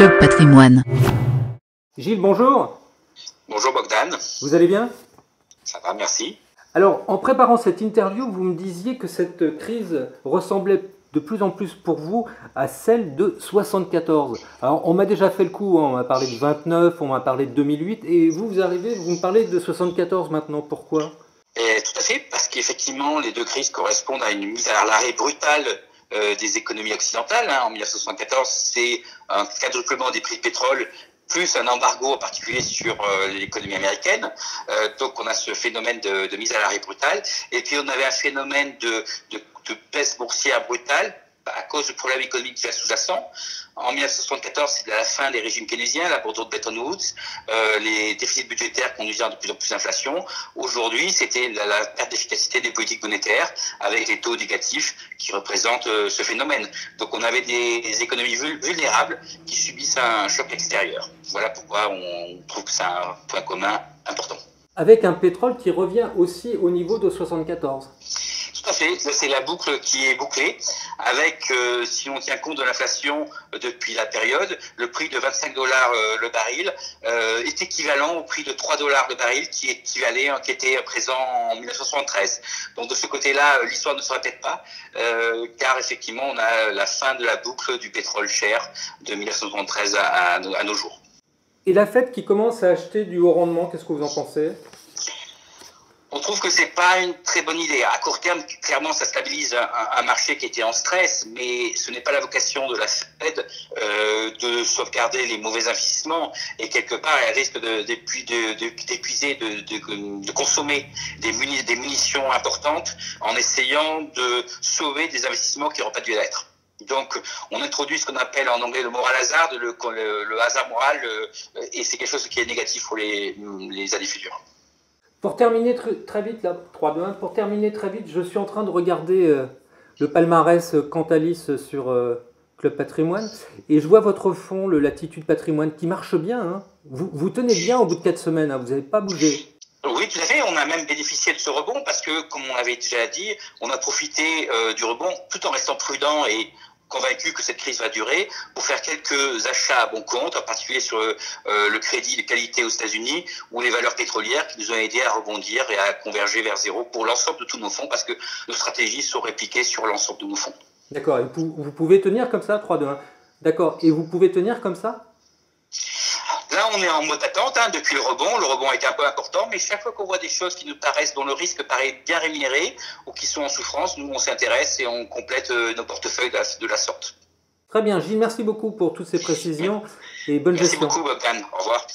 Club Patrimoine. Gilles, bonjour. Bonjour Bogdan. Vous allez bien? Ça va, merci. Alors, en préparant cette interview, vous me disiez que cette crise ressemblait de plus en plus pour vous à celle de 74. Alors, on m'a déjà fait le coup, hein, on m'a parlé de 29, on m'a parlé de 2008, et vous arrivez, vous me parlez de 74 maintenant. Pourquoi? Tout à fait, parce qu'effectivement, les deux crises correspondent à une mise à l'arrêt brutale des économies occidentales. En 1974, c'est un quadruplement des prix de pétrole, plus un embargo en particulier sur l'économie américaine. Donc on a ce phénomène de mise à l'arrêt brutale. Et puis on avait un phénomène de baisse boursière brutale à cause du problème économique déjà sous-jacent. En 1974, c'est la fin des régimes keynésiens, l'abandon de Bretton Woods, les déficits budgétaires conduisant de plus en plus d'inflation. Aujourd'hui, c'était la perte d'efficacité des politiques monétaires avec les taux négatifs qui représentent ce phénomène. Donc on avait des économies vulnérables qui subissent un choc extérieur. Voilà pourquoi on trouve que c'est un point commun important. Avec un pétrole qui revient aussi au niveau de 74. Tout à fait, c'est la boucle qui est bouclée avec, si on tient compte de l'inflation depuis la période, le prix de 25 dollars le baril est équivalent au prix de 3 dollars le baril qui était présent en 1973. Donc de ce côté-là, l'histoire ne se répète pas car effectivement on a la fin de la boucle du pétrole cher de 1973 à nos jours. Et la Fed qui commence à acheter du haut rendement, qu'est-ce que vous en pensez? On trouve que c'est pas une très bonne idée. À court terme, clairement, ça stabilise un marché qui était en stress, mais ce n'est pas la vocation de la Fed de sauvegarder les mauvais investissements. Et quelque part, elle risque d'épuiser, de consommer des munitions importantes en essayant de sauver des investissements qui n'auraient pas dû l'être. Donc, on introduit ce qu'on appelle en anglais le moral hazard, le hasard moral, et c'est quelque chose qui est négatif pour les années futures. Pour terminer très vite, là, 3-2-1, pour terminer très vite, je suis en train de regarder le palmarès Cantalis sur Club Patrimoine et je vois votre fonds, le Latitude Patrimoine, qui marche bien. Hein. Vous tenez bien au bout de 4 semaines, hein, vous n'avez pas bougé. Oui, tout à fait. On a même bénéficié de ce rebond parce que, comme on avait déjà dit, on a profité du rebond tout en restant prudent et convaincu que cette crise va durer pour faire quelques achats à bon compte, en particulier sur le crédit de qualité aux États-Unis ou les valeurs pétrolières qui nous ont aidés à rebondir et à converger vers zéro pour l'ensemble de tous nos fonds parce que nos stratégies sont répliquées sur l'ensemble de nos fonds. D'accord. Et vous pouvez tenir comme ça, 3-2-1. D'accord. Et vous pouvez tenir comme ça? Là, on est en mode attente depuis le rebond. Le rebond a été un peu important, mais chaque fois qu'on voit des choses qui nous paraissent, dont le risque paraît bien rémunéré ou qui sont en souffrance, nous, on s'intéresse et on complète nos portefeuilles de la sorte. Très bien. Gilles, merci beaucoup pour toutes ces précisions et bonne gestion. Merci beaucoup, Bogdan. Au revoir.